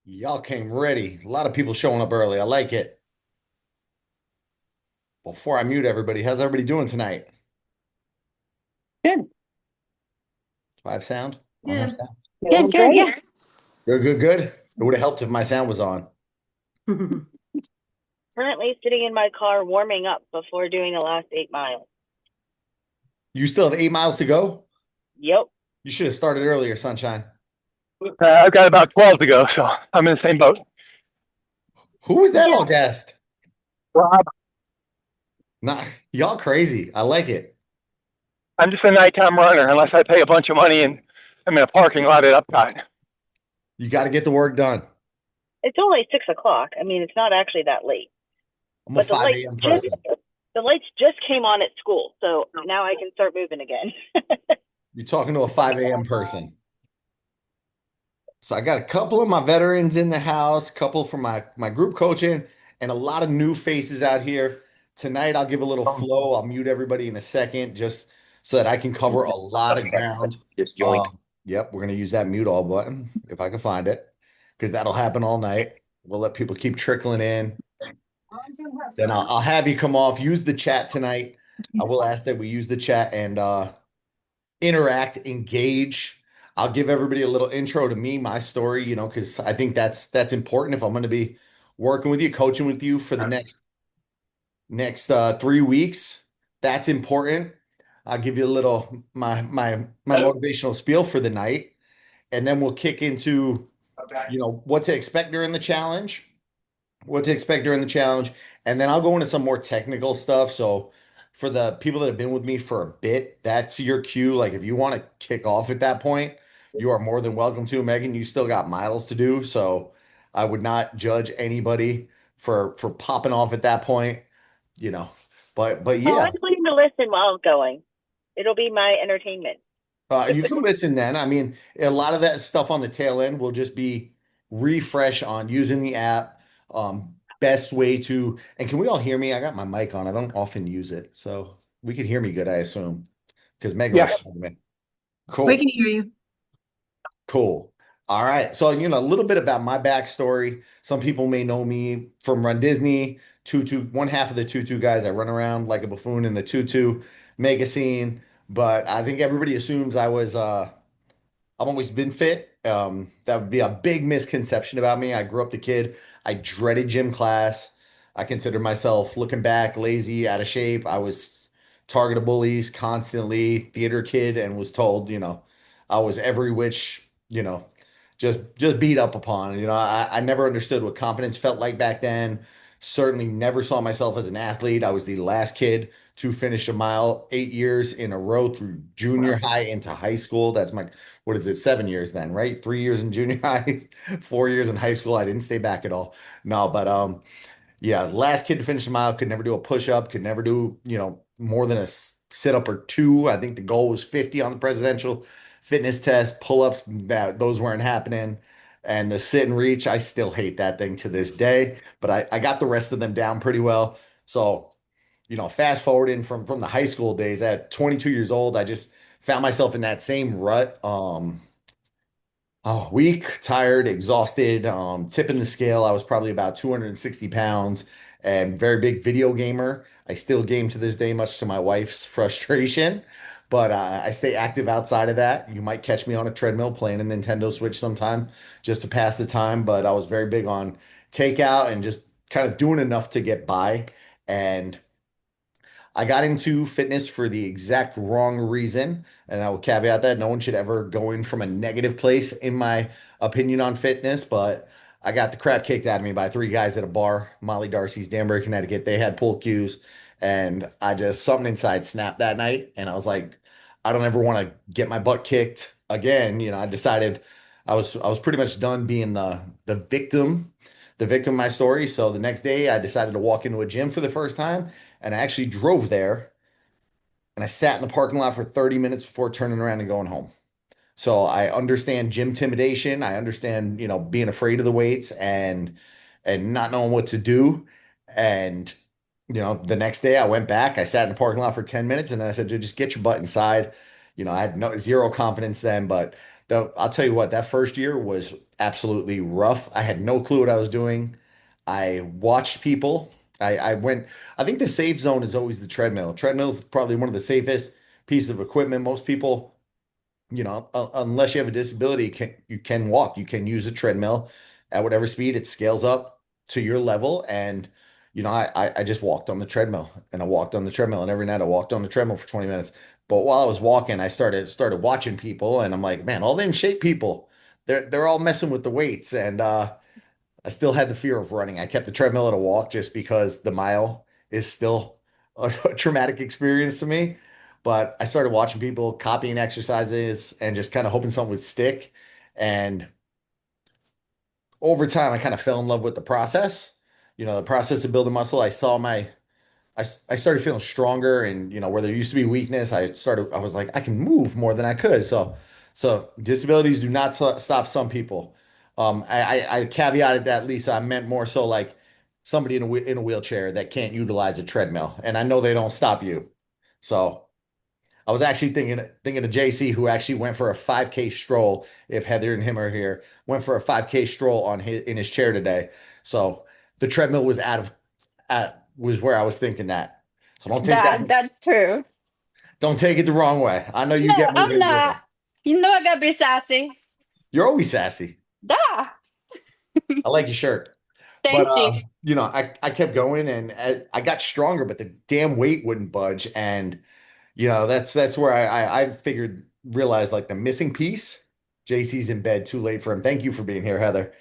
Y'all came ready. A lot of people showing up early. I like it. Before I mute everybody, how's everybody doing tonight? Good. Five sound? I don't have Yeah. sound. Good, good. Yeah. Good, good, good. It would have helped if my sound was on. Currently sitting in my car warming up before doing the last 8 miles. You still have 8 miles to go? Yep. You should have started earlier, Sunshine. I've got about 12 to go, so I'm in the same boat. Who was that all gassed? Rob, Nah, y'all crazy. I like it. I'm just a nighttime runner unless I pay a bunch of money and I'm in a parking lot at Upcott. You got to get the work done. It's only 6 o'clock. I mean, it's not actually that late. I'm a But 5 a.m. person. the lights just came on at school, so now I can start moving again. You're talking to a 5 a.m. person. So I got a couple of my veterans in the house, couple from my group coaching, and a lot of new faces out here. Tonight I'll give a little flow. I'll mute everybody in a second just so that I can cover a lot of ground. Just joined. Yep, we're gonna use that mute all button if I can find it, because that'll happen all night. We'll let people keep trickling in. Then I'll have you come off, use the chat tonight. I will ask that we use the chat and interact, engage. I'll give everybody a little intro to me, my story, because I think that's important if I'm going to be working with you, coaching with you for the next 3 weeks. That's important. I'll give you a little my motivational spiel for the night, and then we'll kick into what to expect during the challenge, and then I'll go into some more technical stuff. So for the people that have been with me for a bit, that's your cue. Like if you want to kick off at that point, you are more than welcome to. Megan, you still got miles to do, so I would not judge anybody for popping off at that point, you know. But Oh, yeah, I'm going to listen while going. It'll be my entertainment. you can listen then. I mean, a lot of that stuff on the tail end will just be refresh on using the app. Best way to, and can we all hear me? I got my mic on. I don't often use it, so we can hear me good, I assume, because Megan was Yes. talking to me. We Cool, can hear you. cool. All right. So, a little bit about my backstory. Some people may know me from Run Disney, tutu, one half of the tutu guys. I run around like a buffoon in the tutu mega scene, but I think everybody assumes I've always been fit. That would be a big misconception about me. I grew up the kid. I dreaded gym class. I consider myself, looking back, lazy, out of shape. I was target of bullies constantly, theater kid, and was told, I was every which, just beat up upon. I never understood what confidence felt like back then. Certainly never saw myself as an athlete. I was the last kid to finish a mile 8 years in a row through junior high into high school. That's my what is it, 7 years then, right? 3 years in junior high, 4 years in high school. I didn't stay back at all. No, but yeah, last kid to finish a mile, could never do a push-up, could never do, more than a sit-up or two. I think the goal was 50 on the presidential fitness test, pull-ups, that those weren't happening. And the sit and reach, I still hate that thing to this day, but I got the rest of them down pretty well. So, fast forwarding from the high school days at 22 years old, I just found myself in that same rut. Oh, weak, tired, exhausted, tipping the scale. I was probably about 260 pounds and very big video gamer. I still game to this day, much to my wife's frustration, but I stay active outside of that. You might catch me on a treadmill playing a Nintendo Switch sometime just to pass the time, but I was very big on takeout and just kind of doing enough to get by. And I got into fitness for the exact wrong reason. And I will caveat that no one should ever go in from a negative place, in my opinion, on fitness. But I got the crap kicked out of me by three guys at a bar, Molly Darcy's, Danbury, Connecticut. They had pool cues. And something inside snapped that night. And I was like, I don't ever want to get my butt kicked again. I decided I was pretty much done being the victim of my story. So the next day I decided to walk into a gym for the first time, and I actually drove there and I sat in the parking lot for 30 minutes before turning around and going home. So I understand gym intimidation. I understand, being afraid of the weights and not knowing what to do. And the next day I went back, I sat in the parking lot for 10 minutes and then I said, dude, just get your butt inside. I had no zero confidence then, but I'll tell you what, that first year was absolutely rough. I had no clue what I was doing. I watched people. I went, I think the safe zone is always the treadmill. Treadmill is probably one of the safest pieces of equipment. Most people, unless you have a disability, you can walk. You can use a treadmill at whatever speed it scales up to your level. And I just walked on the treadmill and I walked on the treadmill, and every night I walked on the treadmill for 20 minutes. But while I was walking, I started watching people, and I'm like, man, all the in shape people, they're all messing with the weights, and I still had the fear of running. I kept the treadmill at a walk just because the mile is still a traumatic experience to me. But I started watching people copying exercises and just kind of hoping something would stick. And over time, I kind of fell in love with the process. The process of building muscle. I started feeling stronger, and where there used to be weakness, I was like, I can move more than I could. So disabilities do not stop some people. I caveated that, Lisa. I meant more so like somebody in a wheelchair that can't utilize a treadmill, and I know they don't stop you. So I was actually thinking of JC, who actually went for a 5K stroll. If Heather and him are here, went for a 5K stroll in his chair today. So the treadmill was was where I was thinking that. So That's true. don't take it the wrong way. I know you No, get I'm moving as not. well. You know I gotta be sassy. You're always sassy. Duh. I like your shirt. But Thank you. I kept going, and I got stronger, but the damn weight wouldn't budge. And that's where I figured realized like the missing piece. JC's in bed, too late for him. Thank you for being here, Heather.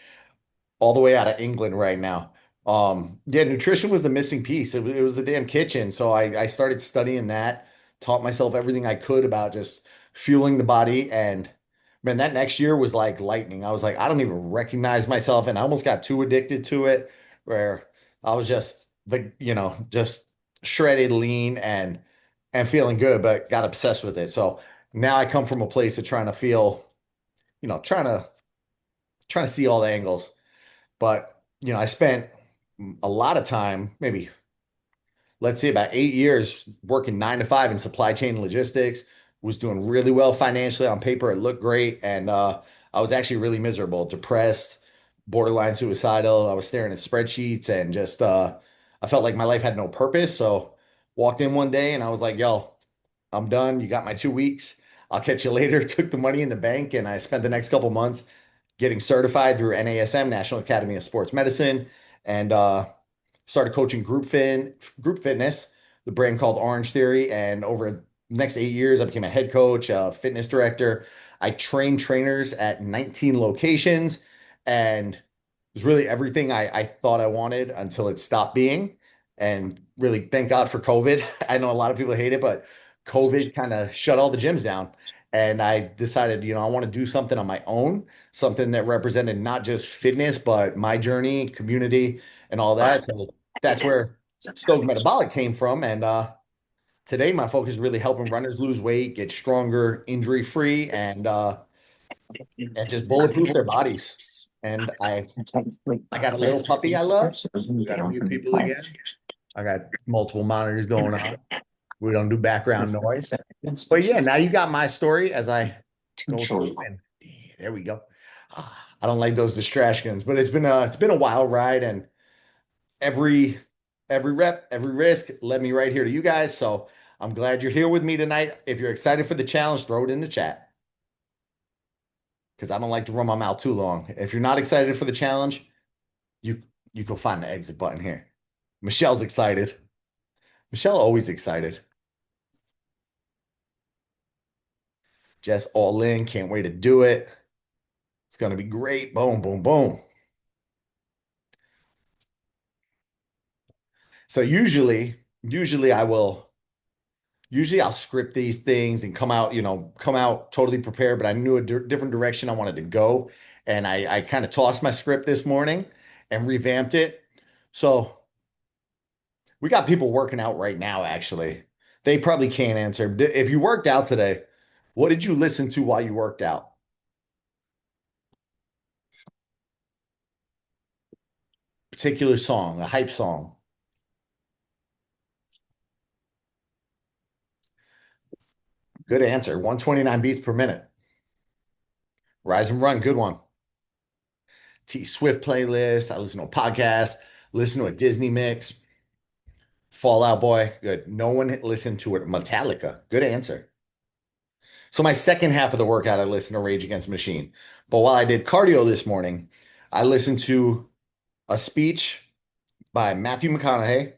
All the way out of England right now. Yeah, nutrition was the missing piece. It was the damn kitchen. So I started studying that, taught myself everything I could about just fueling the body. And man, that next year was like lightning. I was like, I don't even recognize myself. And I almost got too addicted to it, where I was just shredded, lean, and feeling good, but got obsessed with it. So now I come from a place of trying to feel, trying to see all the angles. But I spent a lot of time, maybe let's say about 8 years, working 9 to 5 in supply chain logistics. Was doing really well financially. On paper, it looked great, and I was actually really miserable, depressed, borderline suicidal. I was staring at spreadsheets, and just I felt like my life had no purpose. So walked in one day and I was like, "Yo, I'm done. You got my 2 weeks. I'll catch you later." Took the money in the bank, and I spent the next couple months getting certified through NASM, National Academy of Sports Medicine, and started coaching group fitness, the brand called Orange Theory. And over the next 8 years, I became a head coach, a fitness director. I trained trainers at 19 locations, and it was really everything I thought I wanted until it stopped being. And really, thank God for COVID. I know a lot of people hate it, but COVID kind of shut all the gyms down. And I decided, I want to do something on my own, something that represented not just fitness, but my journey, community, and all that. So that's where Stoked Metabolic came from. And today, my focus is really helping runners lose weight, get stronger, injury free, and just bulletproof their bodies. And I got a little puppy I love. We got to mute people again. I got multiple monitors going on. We don't do background noise. But yeah, now you got my story as I go through, and there we go. I don't like those distractions, but it's been a wild ride, and every rep, every risk led me right here to you guys. So I'm glad you're here with me tonight. If you're excited for the challenge, throw it in the chat, because I don't like to run my mouth too long. If you're not excited for the challenge, you you can find the exit button here. Michelle's excited. Michelle always excited. Jess all in, can't wait to do it. It's gonna be great. Boom, boom, boom. So usually I'll script these things and come out totally prepared, but I knew a different direction I wanted to go. And I kind of tossed my script this morning and revamped it. So we got people working out right now, actually. They probably can't answer. If you worked out today, what did you listen to while you worked out? Particular song, a hype song. Good answer. 129 beats per minute. Rise and Run, good one. T Swift playlist. I listen to a podcast, listen to a Disney mix. Fall Out Boy, good. No one listened to it. Metallica, good answer. So my second half of the workout, I listened to Rage Against the Machine. But while I did cardio this morning, I listened to a speech by Matthew McConaughey. It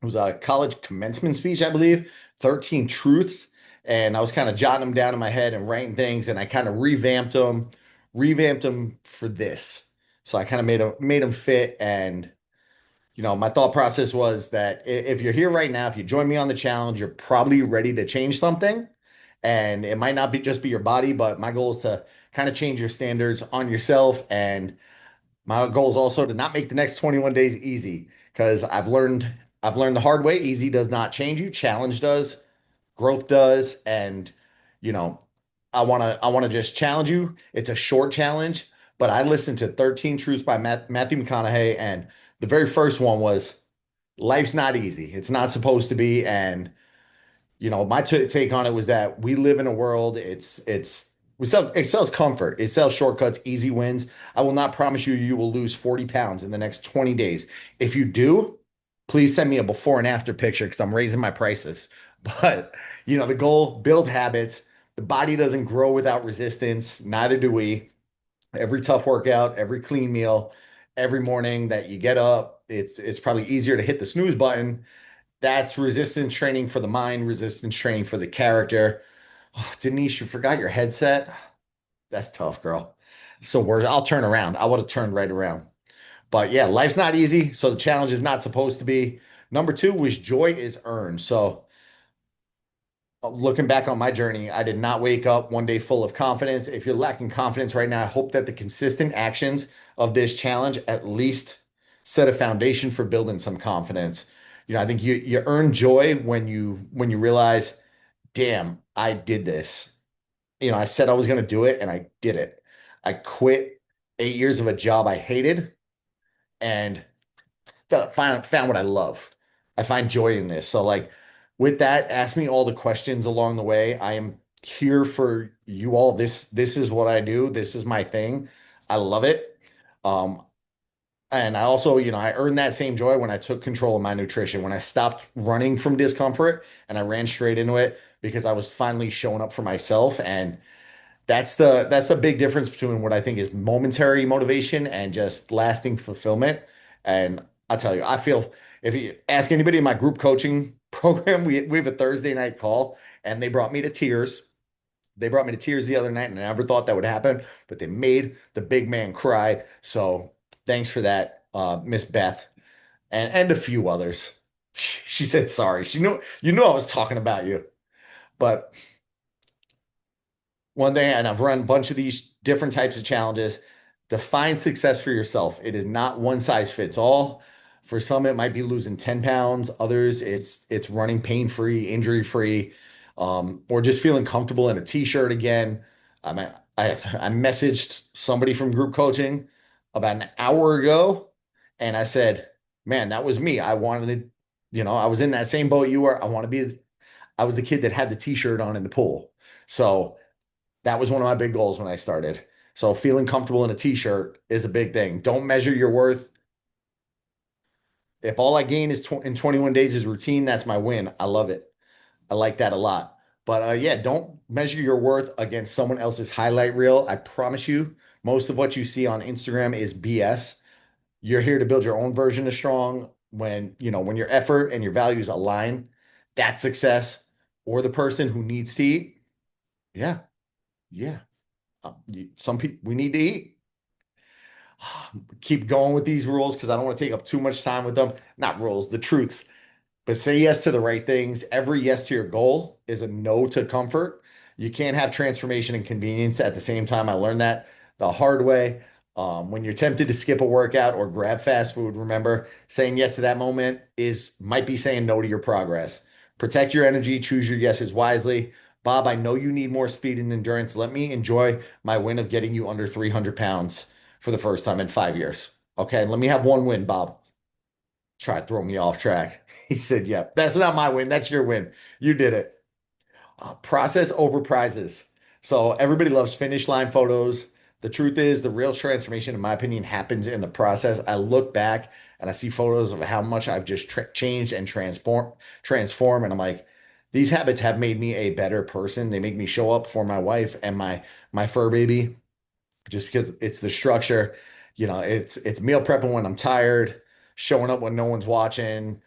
was a college commencement speech, I believe, 13 Truths. And I was kind of jotting them down in my head and writing things, and I kind of revamped them for this. So I kind of made them fit. And my thought process was that if you're here right now, if you join me on the challenge, you're probably ready to change something. And it might not be just be your body, but my goal is to kind of change your standards on yourself. And my goal is also to not make the next 21 days easy because I've learned the hard way. Easy does not change you. Challenge does. Growth does. And you know, I want to just challenge you. It's a short challenge, but I listened to 13 Truths by Matthew McConaughey, and the very first one was life's not easy. It's not supposed to be. And my take on it was that we live in a world. It sells comfort. It sells shortcuts, easy wins. I will not promise you will lose 40 pounds in the next 20 days. If you do, please send me a before and after picture because I'm raising my prices. But the goal, build habits. The body doesn't grow without resistance. Neither do we. Every tough workout, every clean meal, every morning that you get up, it's probably easier to hit the snooze button. That's resistance training for the mind, resistance training for the character. Oh, Denise, you forgot your headset. That's tough, girl. So I'll turn around. I would have turned right around. But yeah, life's not easy. So the challenge is not supposed to be. Number two was joy is earned. So looking back on my journey, I did not wake up one day full of confidence. If you're lacking confidence right now, I hope that the consistent actions of this challenge at least set a foundation for building some confidence. I think you earn joy when you realize, damn, I did this. I said I was going to do it and I did it. I quit 8 years of a job I hated and found what I love. I find joy in this. So like with that, ask me all the questions along the way. I am here for you all. This is what I do. This is my thing. I love it. Um, and I also, I earned that same joy when I took control of my nutrition, when I stopped running from discomfort and I ran straight into it because I was finally showing up for myself. And that's the big difference between what I think is momentary motivation and just lasting fulfillment. And I'll tell you, I feel if you ask anybody in my group coaching program, we have a Thursday night call and they brought me to tears. They brought me to tears the other night and I never thought that would happen, but they made the big man cry. So thanks for that, Miss Beth, and a few others. She said sorry. She knew I was talking about you. But one thing, and I've run a bunch of these different types of challenges. Define success for yourself. It is not one size fits all. For some, it might be losing 10 pounds. Others, it's running pain-free, injury-free, or just feeling comfortable in a t-shirt again. I mean, I messaged somebody from group coaching about an hour ago, and I said, "Man, that was me. I wanted to, I was in that same boat you were. I was the kid that had the t-shirt on in the pool." So that was one of my big goals when I started. So feeling comfortable in a t-shirt is a big thing. Don't measure your worth. If all I gain is in 21 days is routine, that's my win. I love it. I like that a lot. But yeah, don't measure your worth against someone else's highlight reel. I promise you, most of what you see on Instagram is BS. You're here to build your own version of strong. When your effort and your values align, that's success. Or the person who needs to eat. Yeah, yeah. Some people we need to eat. Keep going with these rules because I don't want to take up too much time with them. Not rules, the truths. But say yes to the right things. Every yes to your goal is a no to comfort. You can't have transformation and convenience at the same time. I learned that the hard way. When you're tempted to skip a workout or grab fast food, remember saying yes to that moment might be saying no to your progress. Protect your energy, choose your yeses wisely. Bob, I know you need more speed and endurance. Let me enjoy my win of getting you under 300 pounds for the first time in 5 years. Okay, let me have one win, Bob. Try to throw me off track. He said, "Yep, that's not my win. That's your win. You did it." Process over prizes. So everybody loves finish line photos. The truth is, the real transformation, in my opinion, happens in the process. I look back and I see photos of how much I've just changed and transform, and I'm like, these habits have made me a better person. They make me show up for my wife and my fur baby, just because it's the structure. It's meal prepping when I'm tired, showing up when no one's watching.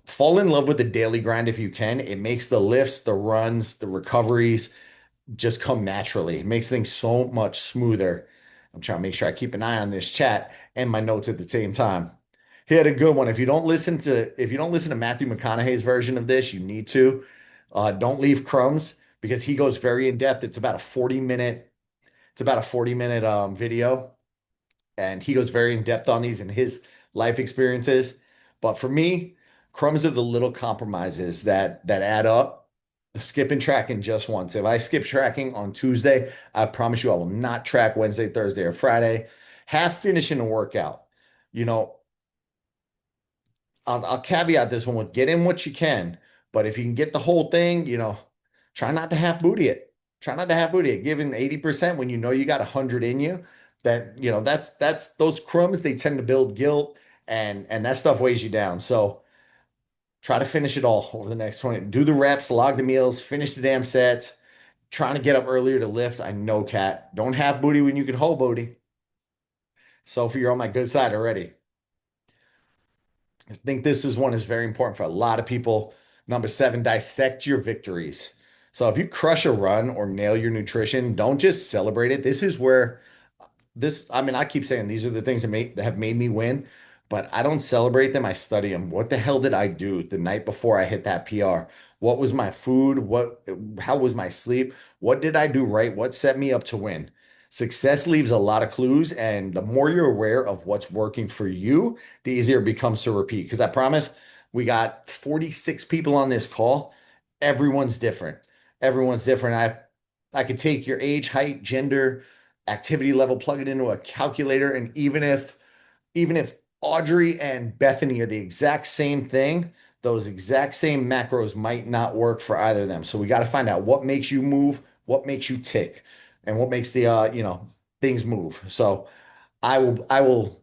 Fall in love with the daily grind if you can. It makes the lifts, the runs, the recoveries just come naturally. It makes things so much smoother. I'm trying to make sure I keep an eye on this chat and my notes at the same time. He had a good one. If you don't listen to Matthew McConaughey's version of this, you need to. Don't leave crumbs because he goes very in depth. It's about a 40 minute video, and he goes very in depth on these and his life experiences. But for me, crumbs are the little compromises that add up. Skipping tracking just once. If I skip tracking on Tuesday, I promise you I will not track Wednesday, Thursday, or Friday. Half finishing a workout. You know, I'll caveat this one with get in what you can, but if you can get the whole thing, try not to half booty it. Try not to half booty it. Giving 80% when you know you got 100 in you, that's those crumbs, they tend to build guilt, and that stuff weighs you down. So try to finish it all over the next 20. Do the reps, log the meals, finish the damn sets. Trying to get up earlier to lift. I know, Cat. Don't have booty when you can hold booty. So if you're on my good side already. I think this is very important for a lot of people. Number 7, dissect your victories. So if you crush a run or nail your nutrition, don't just celebrate it. This is where I mean, I keep saying these are the things that have made me win, but I don't celebrate them. I study them. What the hell did I do the night before I hit that PR? What was my food? How was my sleep? What did I do right? What set me up to win? Success leaves a lot of clues, and the more you're aware of what's working for you, the easier it becomes to repeat. Because I promise we got 46 people on this call. Everyone's different. Everyone's different. I could take your age, height, gender, activity level, plug it into a calculator, and even if Audrey and Bethany are the exact same thing, those exact same macros might not work for either of them. So we got to find out what makes you move, what makes you tick, and what makes the things move. So I will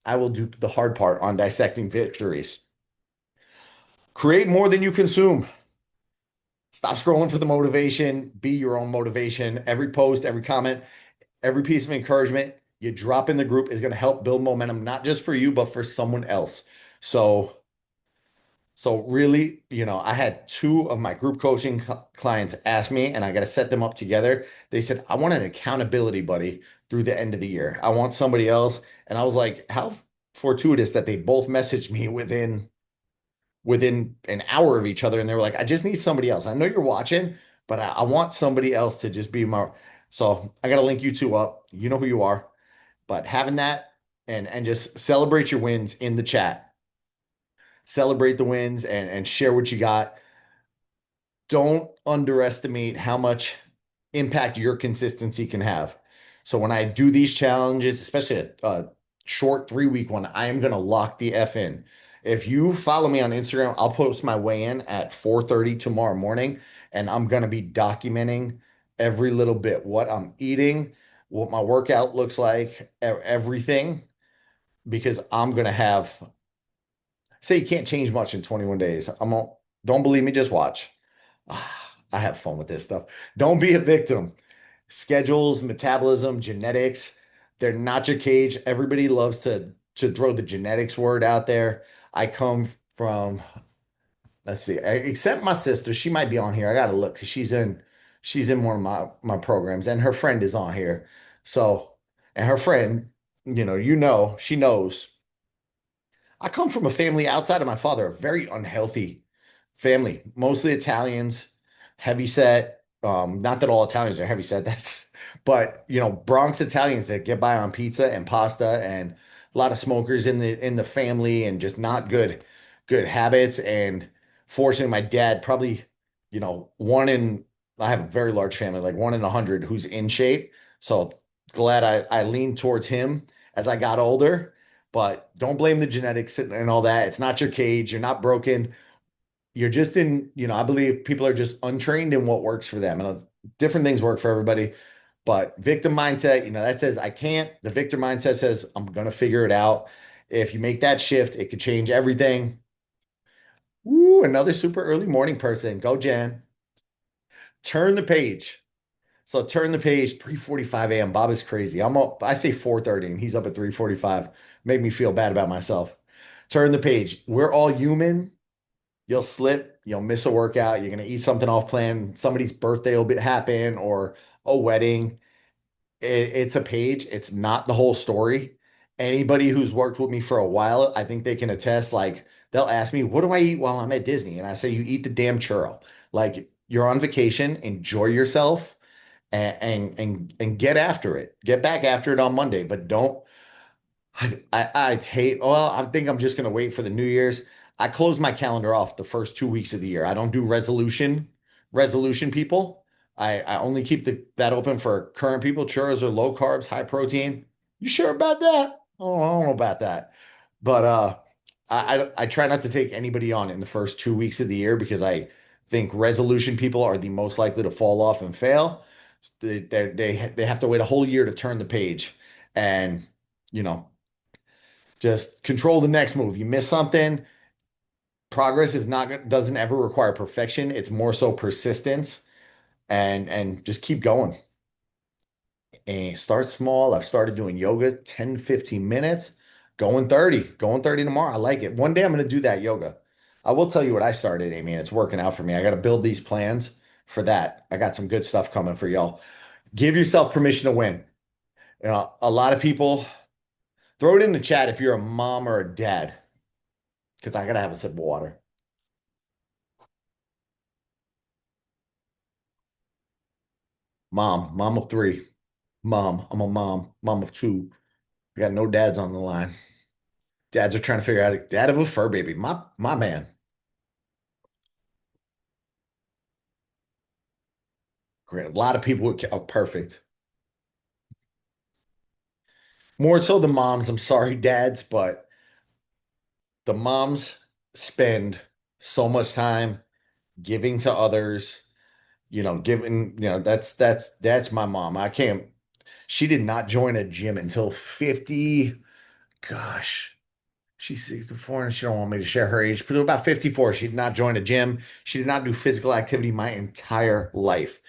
do the hard part on dissecting victories. Create more than you consume. Stop scrolling for the motivation. Be your own motivation. Every post, every comment, every piece of encouragement you drop in the group is going to help build momentum, not just for you, but for someone else. So really, I had 2 of my group coaching clients ask me, and I got to set them up together. They said, I want an accountability buddy through the end of the year. I want somebody else. And I was like, how fortuitous that they both messaged me within an hour of each other. And they were like, I just need somebody else. I know you're watching, but I want somebody else to just be my. So I got to link you 2 up. You know who you are, but having that and just celebrate your wins in the chat. Celebrate the wins and share what you got. Don't underestimate how much impact your consistency can have. So when I do these challenges, especially a short 3-week one, I am going to lock the F in. If you follow me on Instagram, I'll post my weigh-in at 4:30 tomorrow morning, and I'm going to be documenting every little bit, what I'm eating, what my workout looks like, everything, because I'm going to have, say you can't change much in 21 days. Don't believe me, just watch. I have fun with this stuff. Don't be a victim. Schedules, metabolism, genetics, they're not your cage. Everybody loves to throw the genetics word out there. I come from, let's see, except my sister. She might be on here. I got to look because she's in one of my programs, and her friend is on here. So, and her friend, she knows. I come from a family outside of my father, a very unhealthy family, mostly Italians, heavy set. Not that all Italians are heavy set, but Bronx Italians that get by on pizza and pasta, and a lot of smokers in the family, and just not good habits. And fortunately, my dad probably, one in, I have a very large family, like 1 in 100 who's in shape. So glad I leaned towards him as I got older. But don't blame the genetics and all that. It's not your cage. You're not broken. You're just I believe people are just untrained in what works for them. And different things work for everybody. But victim mindset, that says I can't. The victor mindset says I'm gonna figure it out. If you make that shift, it could change everything. Ooh, another super early morning person. Go, Jen. Turn the page. So turn the page, 3:45 a.m. Bob is crazy. I'm up, I say 4:30 and he's up at 3:45. Make me feel bad about myself. Turn the page. We're all human. You'll slip, you'll miss a workout, you're gonna eat something off plan, somebody's birthday will happen or a wedding. It's a page, it's not the whole story. Anybody who's worked with me for a while, I think they can attest. Like, they'll ask me, what do I eat while I'm at Disney? And I say, you eat the damn churro. Like, you're on vacation, enjoy yourself and get after it. Get back after it on Monday, but don't. I hate. Well, I think I'm just gonna wait for the New Year's. I close my calendar off the first 2 weeks of the year. I don't do resolution people. I only keep that open for current people. Churros are low carbs, high protein. You sure about that? Oh, I don't know about that. But I try not to take anybody on in the first 2 weeks of the year because I think resolution people are the most likely to fall off and fail. They have to wait a whole year to turn the page, and you know just control the next move. You miss something. Progress is not doesn't ever require perfection. It's more so persistence, and just keep going. And start small. I've started doing yoga 10, 15 minutes, going 30 tomorrow. I like it. One day I'm going to do that yoga. I will tell you what I started, Amy, and it's working out for me. I got to build these plans for that. I got some good stuff coming for y'all. Give yourself permission to win. A lot of people throw it in the chat if you're a mom or a dad, because I gotta have a sip of water. Mom of three. I'm a mom of two. We got no dads on the line. Dads are trying to figure out dad of a fur baby. My man. Great. A lot of people are perfect. More so the moms. I'm sorry, dads, but the moms spend so much time giving to others, giving, that's my mom. I can't, she did not join a gym until 50. Gosh, she's 64 and she don't want me to share her age, but about 54. She did not join a gym. She did not do physical activity my entire life.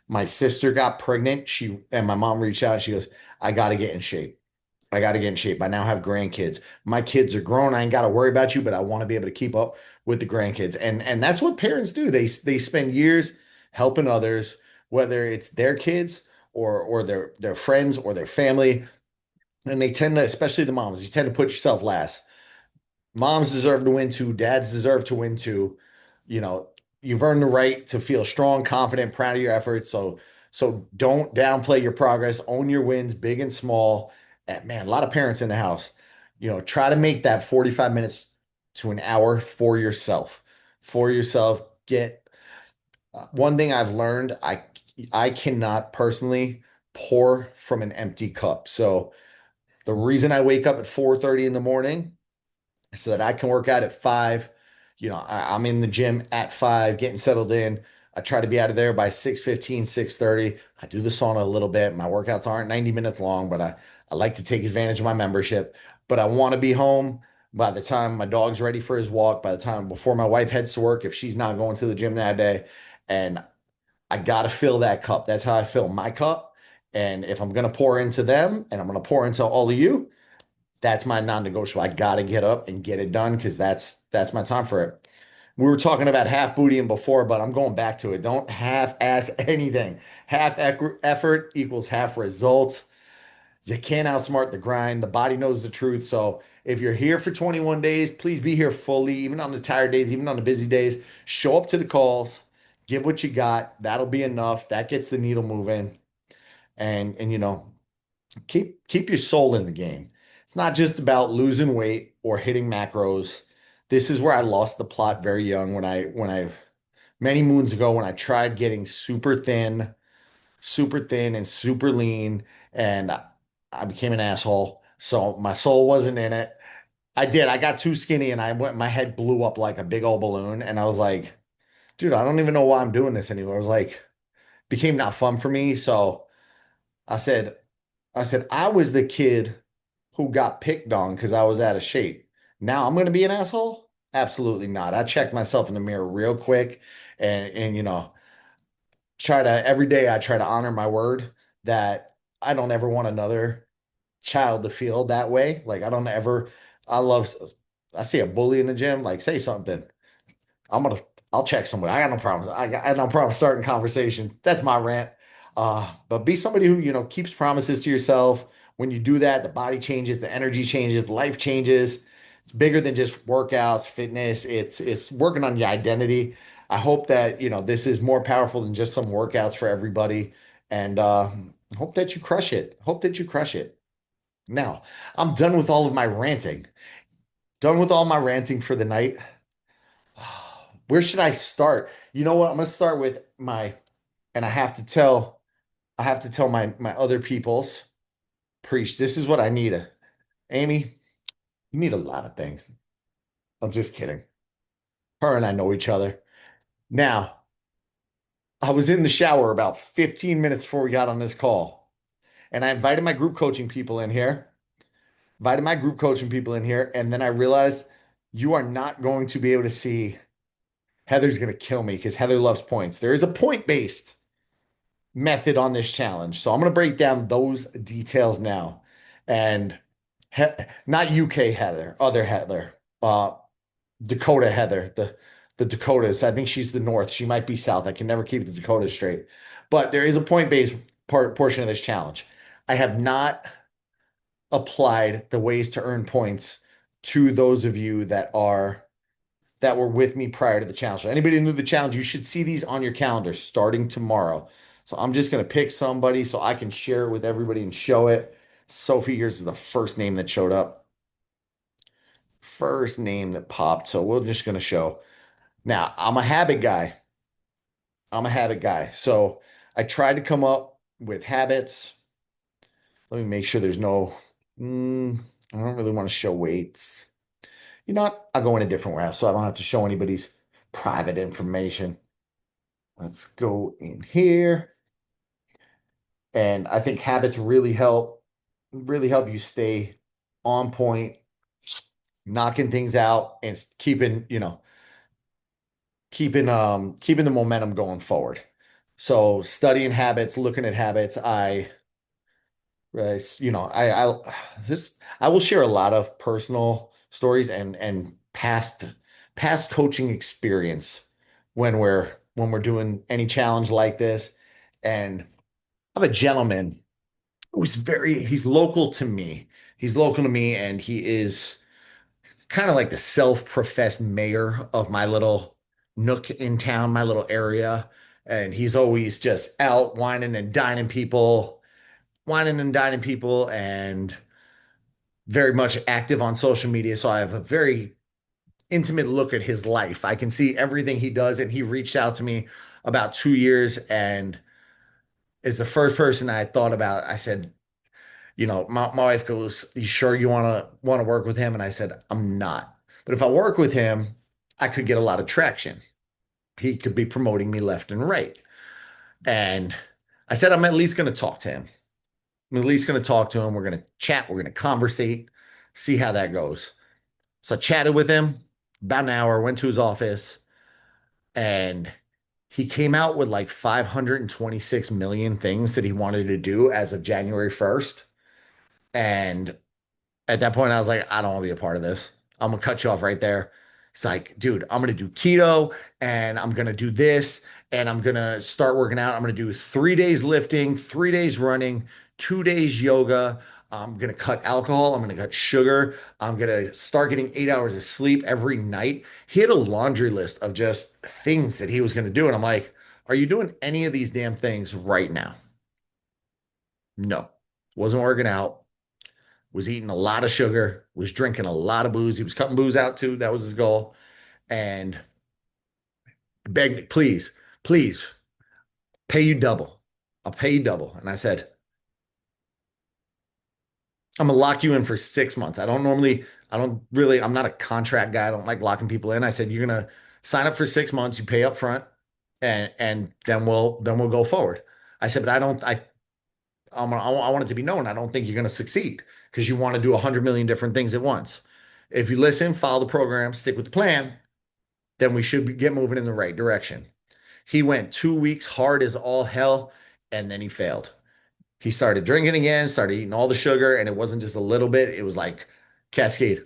My sister got pregnant. And my mom reached out. She goes, I got to get in shape. I got to get in shape. I now have grandkids. My kids are grown. I ain't got to worry about you, but I want to be able to keep up with the grandkids. And that's what parents do. They spend years helping others, whether it's their kids or their friends or their family. And they tend to, especially the moms, you tend to put yourself last. Moms deserve to win too. Dads deserve to win too. You know, you've earned the right to feel strong, confident, proud of your efforts. So don't downplay your progress. Own your wins, big and small. And man, a lot of parents in the house. Try to make that 45 minutes to an hour for yourself. For yourself. Get one thing I've learned, I cannot personally pour from an empty cup. So the reason I wake up at 4:30 in the morning so that I can work out at 5. I'm in the gym at 5, getting settled in. I try to be out of there by 6:15, 6:30. I do the sauna a little bit. My workouts aren't 90 minutes long, but I like to take advantage of my membership. But I want to be home by the time my dog's ready for his walk, by the time before my wife heads to work, if she's not going to the gym that day. And I got to fill that cup. That's how I fill my cup. And if I'm going to pour into them and I'm going to pour into all of you, that's my non-negotiable. I got to get up and get it done because that's my time for it. We were talking about half bootying before, but I'm going back to it. Don't half-ass anything. Effort equals half results. You can't outsmart the grind. The body knows the truth. So if you're here for 21 days, please be here fully, even on the tired days, even on the busy days. Show up to the calls, give what you got. That'll be enough. That gets the needle moving. And keep your soul in the game. It's not just about losing weight or hitting macros. This is where I lost the plot very young when I many moons ago when I tried getting super thin and super lean, and I became an asshole. So my soul wasn't in it. I got too skinny and my head blew up like a big old balloon. And I was like, dude, I don't even know why I'm doing this anymore. It was like, became not fun for me. So I said, I was the kid who got picked on because I was out of shape. Now I'm going to be an asshole? Absolutely not. I checked myself in the mirror real quick and try to every day I try to honor my word that I don't ever want another child to feel that way. Like I don't ever I love I see a bully in the gym, like say something. I'm gonna I'll check somebody. I got no problems. I got no problem starting conversations. That's my rant. But be somebody who, keeps promises to yourself. When you do that, the body changes, the energy changes, life changes. It's bigger than just workouts, fitness. It's working on your identity. I hope that, this is more powerful than just some workouts for everybody. And hope that you crush it. Hope that you crush it. Now, I'm done with all of my ranting. Done with all my ranting for the night. Where should I start? You know what? I'm gonna start with and I have to tell my other peoples, preach. This is what I need. Amy, you need a lot of things. I'm just kidding. Her and I know each other. Now, I was in the shower about 15 minutes before we got on this call, and I invited my group coaching people in here. Invited my group coaching people in here, and then I realized you are not going to be able to see. Heather's going to kill me because Heather loves points. There is a point-based method on this challenge. So I'm going to break down those details now. And not UK Heather, other Heather, Dakota Heather, the Dakotas. I think she's the North. She might be South. I can never keep the Dakotas straight. But there is a point-based portion of this challenge. I have not applied the ways to earn points to those of you that were with me prior to the challenge. So anybody new to the challenge, you should see these on your calendar starting tomorrow. So I'm just going to pick somebody so I can share it with everybody and show it. Sophie, yours is the first name that showed up. First name that popped. So we're just going to show. Now, I'm a habit guy. I'm a habit guy. So I tried to come up with habits. Let me make sure there's no, I don't really want to show weights. You know what? I'll go in a different route so I don't have to show anybody's private information. Let's go in here. And I think habits really help you stay on point, knocking things out and keeping the momentum going forward. So studying habits, looking at habits, I will share a lot of personal stories and past coaching experience when we're doing any challenge like this. And I have a gentleman he's local to me. He's local to me, and he is kind of like the self-professed mayor of my little nook in town, my little area. And he's always just out whining and dining people, and very much active on social media. So I have a very intimate look at his life. I can see everything he does, and he reached out to me about 2 years and is the first person I thought about. I said, my wife goes, "You sure you want to work with him?" And I said, "I'm not. But if I work with him, I could get a lot of traction. He could be promoting me left and right." And I said, "I'm at least going to talk to him. I'm at least going to talk to him. We're going to chat. We're going to conversate, see how that goes." So I chatted with him about an hour, went to his office, and he came out with like 526 million things that he wanted to do as of January 1st. And at that point, I was like, I don't want to be a part of this. I'm gonna cut you off right there. It's like, dude, I'm gonna do keto and I'm gonna do this and I'm gonna start working out. I'm gonna do 3 days lifting, 3 days running, 2 days yoga. I'm gonna cut alcohol. I'm gonna cut sugar. I'm gonna start getting 8 hours of sleep every night. He had a laundry list of just things that he was gonna do. And I'm like, are you doing any of these damn things right now? No, wasn't working out, was eating a lot of sugar, was drinking a lot of booze. He was cutting booze out too. That was his goal. And begged me, please, please pay you double. I'll pay you double. And I said, I'm gonna lock you in for 6 months. I'm not a contract guy. I don't like locking people in. I said, you're gonna sign up for 6 months, you pay up front, and then we'll go forward. I said, but I want it to be known. I don't think you're going to succeed because you want to do 100 million different things at once. If you listen, follow the program, stick with the plan, then we should get moving in the right direction. He went 2 weeks hard as all hell, and then he failed. He started drinking again, started eating all the sugar, and it wasn't just a little bit, it was like cascade.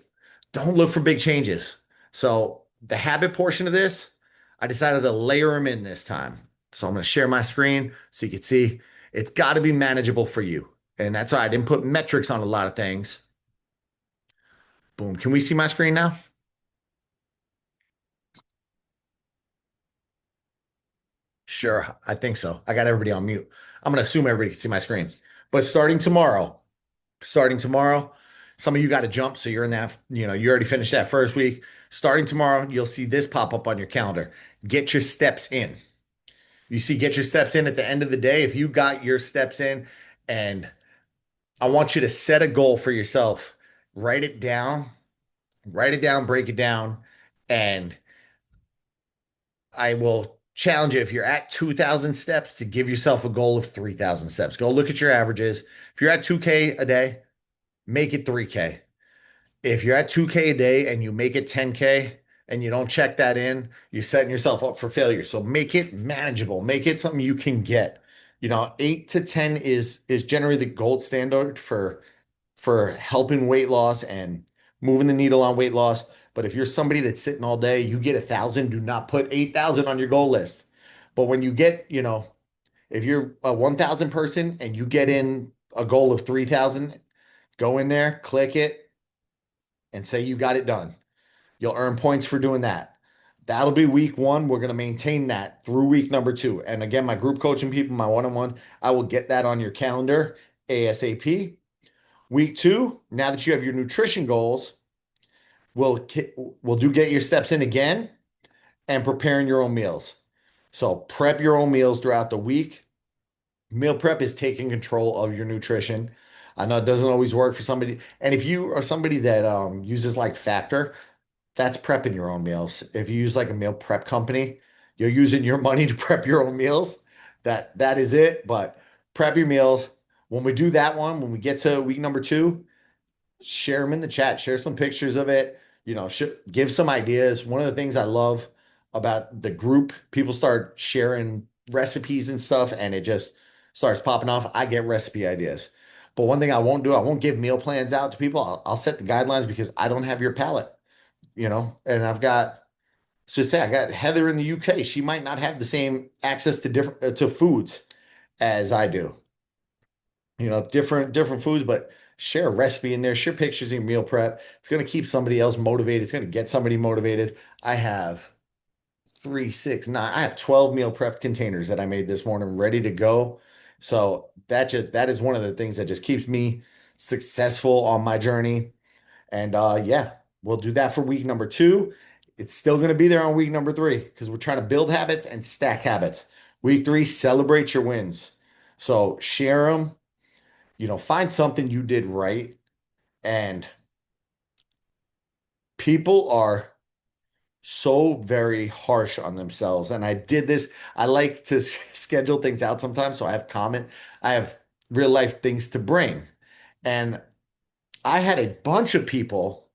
Don't look for big changes. So, the habit portion of this, I decided to layer them in this time. So, I'm going to share my screen so you can see it's got to be manageable for you. And that's why I didn't put metrics on a lot of things. Boom. Can we see my screen now? Sure, I think so. I got everybody on mute. I'm going to assume everybody can see my screen. But starting tomorrow, some of you got to jump. So you're in that, you already finished that first week. Starting tomorrow, you'll see this pop up on your calendar. Get your steps in. You see, get your steps in at the end of the day. If you got your steps in, and I want you to set a goal for yourself, write it down, break it down, and I will challenge you if you're at 2,000 steps to give yourself a goal of 3,000 steps. Go look at your averages. If you're at 2K a day, make it 3K. If you're at 2K a day and you make it 10K and you don't check that in, you're setting yourself up for failure. So make it manageable. Make it something you can get. 8 to 10 is generally the gold standard for helping weight loss and moving the needle on weight loss. But if you're somebody that's sitting all day, you get 1,000. Do not put 8,000 on your goal list. But when you get, if you're a 1,000 person and you get in a goal of 3,000, go in there, click it, and say you got it done. You'll earn points for doing that. That'll be week one. We're going to maintain that through week number 2. And again, my group coaching people, my one-on-one, I will get that on your calendar ASAP. Week 2, now that you have your nutrition goals, we'll do get your steps in again and preparing your own meals. So prep your own meals throughout the week. Meal prep is taking control of your nutrition. I know it doesn't always work for somebody. And if you are somebody that uses like Factor, that's prepping your own meals. If you use like a meal prep company, you're using your money to prep your own meals. That is it. But prep your meals. When we do that one, when we get to week number 2, share them in the chat, share some pictures of it, give some ideas. One of the things I love about the group, people start sharing recipes and stuff, and it just starts popping off. I get recipe ideas. But one thing I won't do, I won't give meal plans out to people. I'll set the guidelines because I don't have your palate, and let's just say I got Heather in the UK. She might not have the same access to different to foods as I do. Different foods, but share a recipe in there, share pictures in meal prep. It's going to keep somebody else motivated. It's going to get somebody motivated. I have 3, 6, 9. I have 12 meal prep containers that I made this morning ready to go. So that is one of the things that just keeps me successful on my journey. And yeah, we'll do that for week number 2. It's still going to be there on week number 3 because we're trying to build habits and stack habits. Week 3, celebrate your wins. So share them. Find something you did right. And people are so very harsh on themselves. And I did this. I like to schedule things out sometimes. So I have real life things to bring. And I had a bunch of people.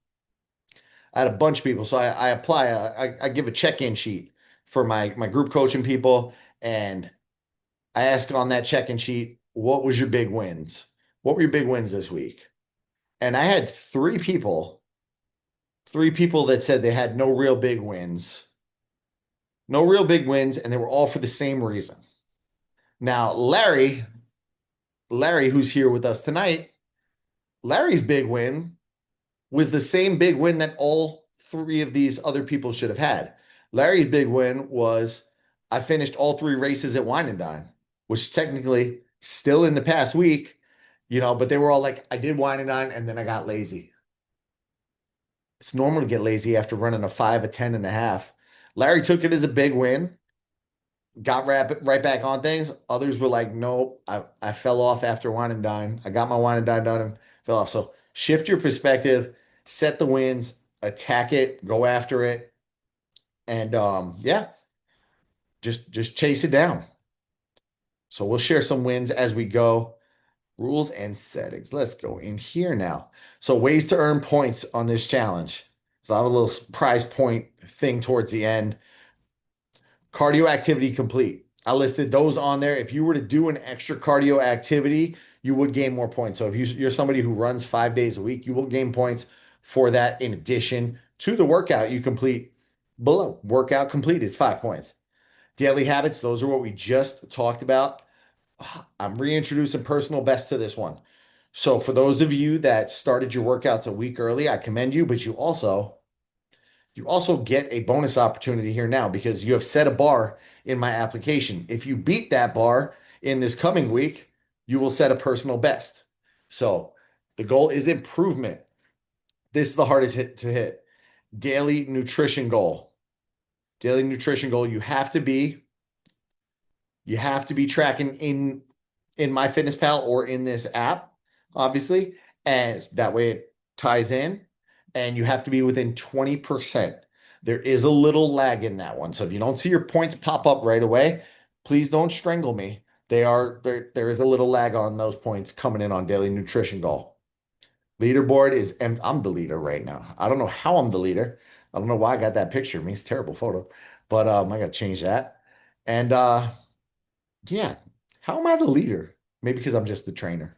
So I apply, I give a check-in sheet for my group coaching people. And I ask on that check-in sheet, what was your big wins? What were your big wins this week? And I had 3 people that said they had no real big wins. No real big wins, and they were all for the same reason. Now, Larry, who's here with us tonight, Larry's big win was the same big win that all 3 of these other people should have had. Larry's big win was I finished all 3 races at Wine and Dine, which technically still in the past week, but they were all like, I did Wine and Dine and then I got lazy. It's normal to get lazy after running a 5, a 10 and a half. Larry took it as a big win, got right back on things. Others were like, nope, I fell off after Wine and Dine. I got my Wine and Dine done and fell off. So shift your perspective, set the wins, attack it, go after it. And yeah, just chase it down. So we'll share some wins as we go. Rules and settings. Let's go in here now. So ways to earn points on this challenge. So I have a little prize point thing towards the end. Cardio activity complete. I listed those on there. If you were to do an extra cardio activity, you would gain more points. So if you're somebody who runs 5 days a week, you will gain points for that in addition to the workout you complete below. Workout completed, 5 points. Daily habits, those are what we just talked about. I'm reintroducing personal best to this one. So for those of you that started your workouts a week early, I commend you, but you also get a bonus opportunity here now because you have set a bar in my application. If you beat that bar in this coming week, you will set a personal best. So the goal is improvement. This is the hardest hit to hit. Daily nutrition goal. Daily nutrition goal. You have to be tracking in MyFitnessPal or in this app, obviously, and that way it ties in. And you have to be within 20%. There is a little lag in that one. So if you don't see your points pop up right away, please don't strangle me. There is a little lag on those points coming in on daily nutrition goal. Leaderboard is, and I'm the leader right now. I don't know how I'm the leader. I don't know why I got that picture of me. It's a terrible photo, but I gotta change that. And yeah, how am I the leader? Maybe because I'm just the trainer.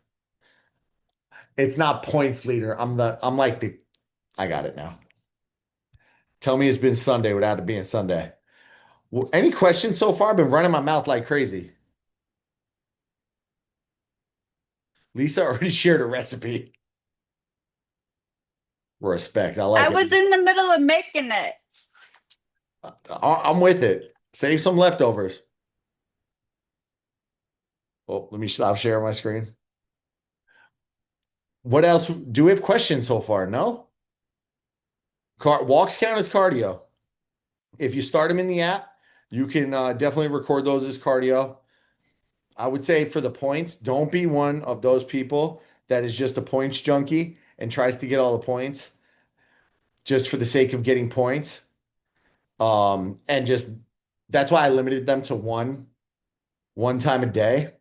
It's not points leader. I got it now. Tell me it's been Sunday without it being Sunday. Well, any questions so far? I've been running my mouth like crazy. Lisa already shared a recipe. Respect. I like I it. was in the middle of making it. I'm with it. Save some leftovers. Oh, let me stop sharing my screen. What else? Do we have questions so far? No? Walks count as cardio. If you start them in the app, you can definitely record those as cardio. I would say for the points, don't be one of those people that is just a points junkie and tries to get all the points just for the sake of getting points. And just that's why I limited them to one time a day.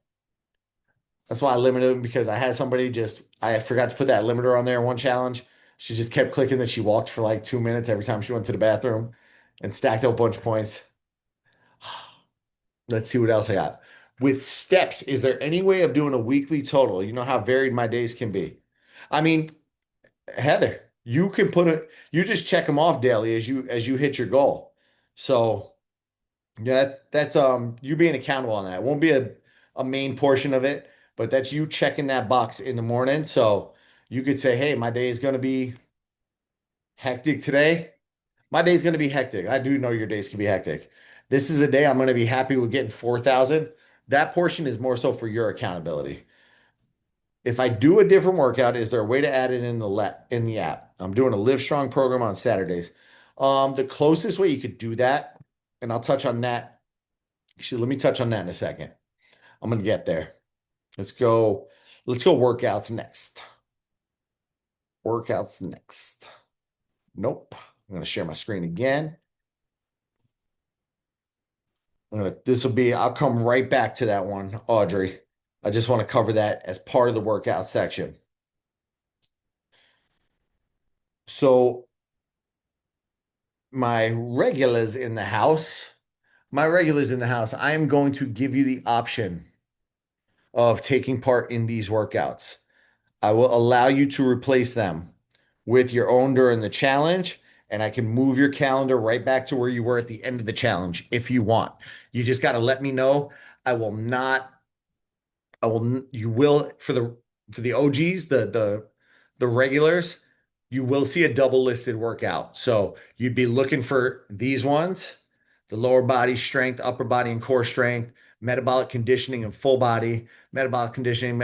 That's why I limited them because I had somebody I forgot to put that limiter on there in one challenge. She just kept clicking that she walked for like 2 minutes every time she went to the bathroom and stacked up a bunch of points. Let's see what else I got. With steps, is there any way of doing a weekly total? You know how varied my days can be. I mean, Heather, you just check them off daily as you hit your goal. So yeah, that's you being accountable on that. It won't be a main portion of it, but that's you checking that box in the morning. So you could say, hey, my day is gonna be hectic today. My day's gonna be hectic. I do know your days can be hectic. This is a day I'm gonna be happy with getting 4,000. That portion is more so for your accountability. If I do a different workout, is there a way to add it in the app? I'm doing a Live Strong program on Saturdays. The closest way you could do that, and I'll touch on that. Actually, let me touch on that in a second. I'm gonna get there. Let's go workouts next. Workouts next. Nope. I'm gonna share my screen again. I'll come right back to that one, Audrey. I just want to cover that as part of the workout section. So my regulars in the house, I am going to give you the option of taking part in these workouts. I will allow you to replace them with your own during the challenge, and I can move your calendar right back to where you were at the end of the challenge if you want. You just got to let me know. You will for the OGs, the regulars, you will see a double listed workout. So you'd be looking for these ones, the lower body strength, upper body and core strength, metabolic conditioning and full body, metabolic conditioning.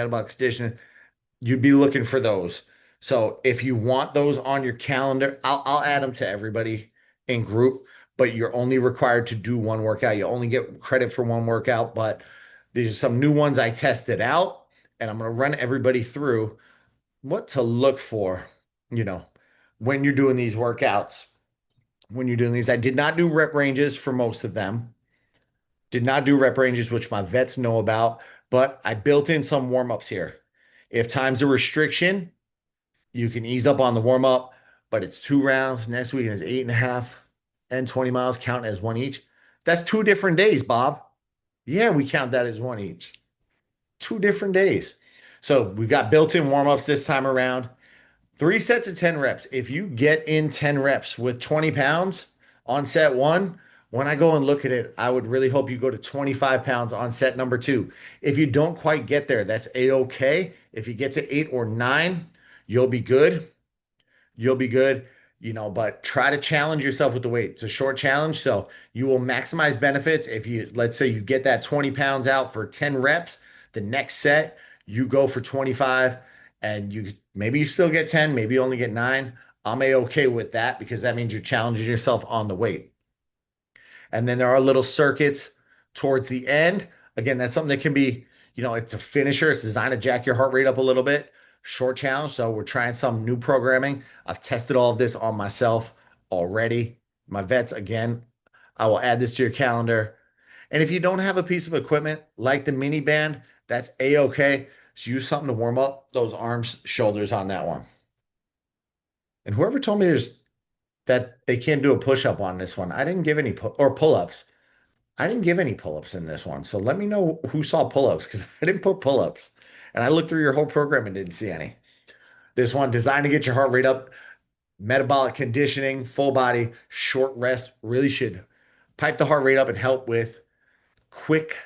You'd be looking for those. So if you want those on your calendar, I'll add them to everybody in group, but you're only required to do one workout. You only get credit for one workout, but these are some new ones I tested out, and I'm going to run everybody through what to look for, when you're doing these workouts. When you're doing these, I did not do rep ranges for most of them. Did not do rep ranges, which my vets know about, but I built in some warm-ups here. If time's a restriction, you can ease up on the warm up, but it's 2 rounds. Next weekend is 8.5 and 20 miles, count as one each. That's 2 different days, Bob. Yeah, we count that as one each. 2 different days. So we've got built-in warm-ups this time around. 3 sets of 10 reps. If you get in 10 reps with 20 pounds on set one, when I go and look at it, I would really hope you go to 25 pounds on set number two. If you don't quite get there, that's a-okay. If you get to 8 or 9, you'll be good. You'll be good, but try to challenge yourself with the weight. It's a short challenge, so you will maximize benefits. If you, let's say you get that 20 pounds out for 10 reps, the next set, you go for 25 and maybe you still get 10, maybe you only get 9. I'm okay with that because that means you're challenging yourself on the weight. And then there are little circuits towards the end. Again, that's something that can be, it's a finisher. It's designed to jack your heart rate up a little bit. Short challenge. So we're trying some new programming. I've tested all of this on myself already. My vets, again, I will add this to your calendar. And if you don't have a piece of equipment like the mini band, that's a-okay. Just use something to warm up those arms, shoulders on that one. And whoever told me that they can't do a push-up on this one, I didn't give any or pull-ups. I didn't give any pull-ups in this one. So let me know who saw pull-ups because I didn't put pull-ups. And I looked through your whole program and didn't see any. This one designed to get your heart rate up, metabolic conditioning, full body, short rest really should pipe the heart rate up and help with quick,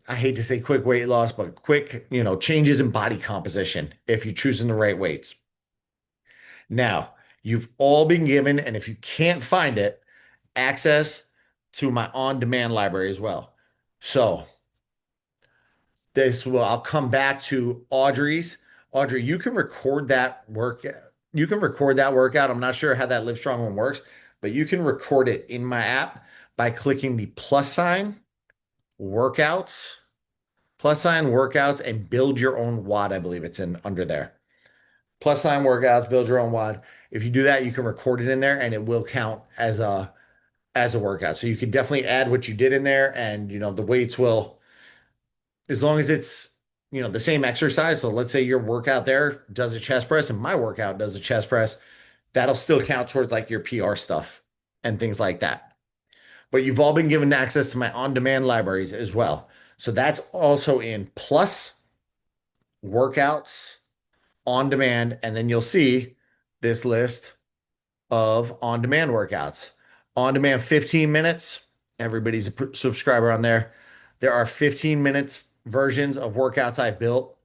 I hate to say quick weight loss, but quick, changes in body composition if you're choosing the right weights. Now, you've all been given, and if you can't find it, access to my on-demand library as well. So I'll come back to Audrey's. Audrey, you can record that work. You can record that workout. I'm not sure how that Livestrong one works, but you can record it in my app by clicking the workouts, and build your own WOD. I believe it's under there. +workouts, build your own WOD. If you do that, you can record it in there and it will count as a workout. So you can definitely add what you did in there and the weights will, as long as it's the same exercise. So let's say your workout there does a chest press and my workout does a chest press, that'll still count towards like your PR stuff and things like that. But you've all been given access to my on-demand libraries as well. So that's also in Plus Workouts on demand, and then you'll see this list of on-demand workouts. On-demand 15 minutes. Everybody's a subscriber on there. There are 15 minutes versions of workouts I've built.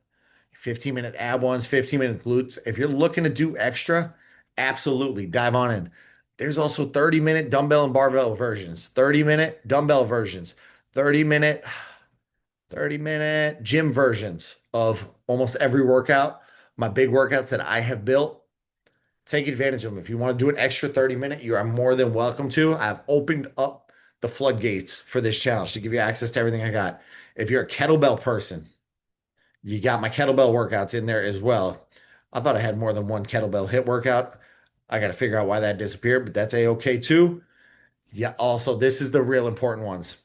15-minute ab ones, 15-minute glutes. If you're looking to do extra, absolutely dive on in. There's also 30-minute dumbbell and barbell versions, 30-minute dumbbell versions, 30-minute gym versions of almost every workout. My big workouts that I have built, take advantage of them. If you want to do an extra 30-minute, you are more than welcome to. I've opened up the floodgates for this challenge to give you access to everything I got. If you're a kettlebell person, you got my kettlebell workouts in there as well. I thought I had more than one kettlebell hit workout. I got to figure out why that disappeared, but that's a-okay too. Yeah, also, this is the real important ones.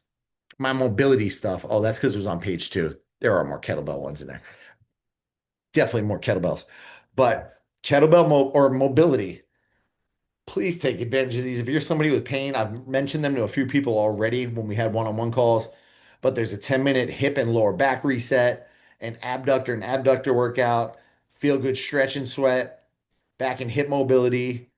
My mobility stuff. Oh, that's because it was on page 2. There are more kettlebell ones in there. Definitely more kettlebells. But kettlebell or mobility, please take advantage of these. If you're somebody with pain, I've mentioned them to a few people already when we had one-on-one calls, but there's a 10-minute hip and lower back reset, an abductor workout, feel good stretch and sweat, back and hip mobility,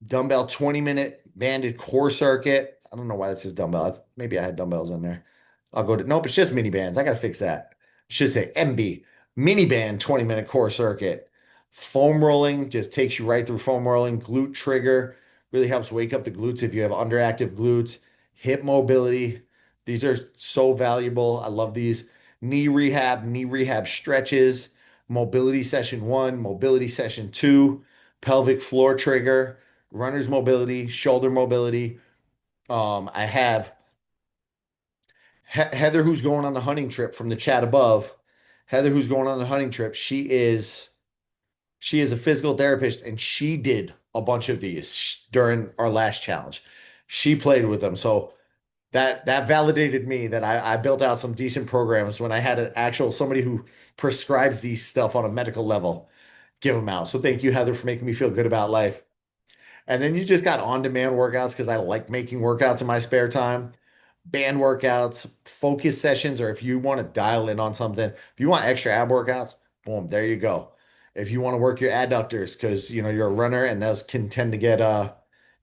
dumbbell 20-minute banded core circuit. I don't know why that says dumbbell. Maybe I had dumbbells in there. Nope, it's just mini bands. I got to fix that. It should say MB, mini band 20-minute core circuit. Foam rolling just takes you right through foam rolling. Glute trigger really helps wake up the glutes if you have underactive glutes. Hip mobility. These are so valuable. I love these. Knee rehab stretches. Mobility session 1, mobility session 2, pelvic floor trigger, runner's mobility, shoulder mobility. I have Heather, who's going on the hunting trip from the chat above. Heather, who's going on the hunting trip, she is a physical therapist, and she did a bunch of these during our last challenge. She played with them. So that validated me that I built out some decent programs when I had an actual somebody who prescribes these stuff on a medical level, give them out. So thank you, Heather, for making me feel good about life. And then you just got on-demand workouts because I like making workouts in my spare time. Band workouts, focus sessions, or if you want to dial in on something, if you want extra ab workouts, boom, there you go. If you want to work your adductors because you're a runner and those can tend to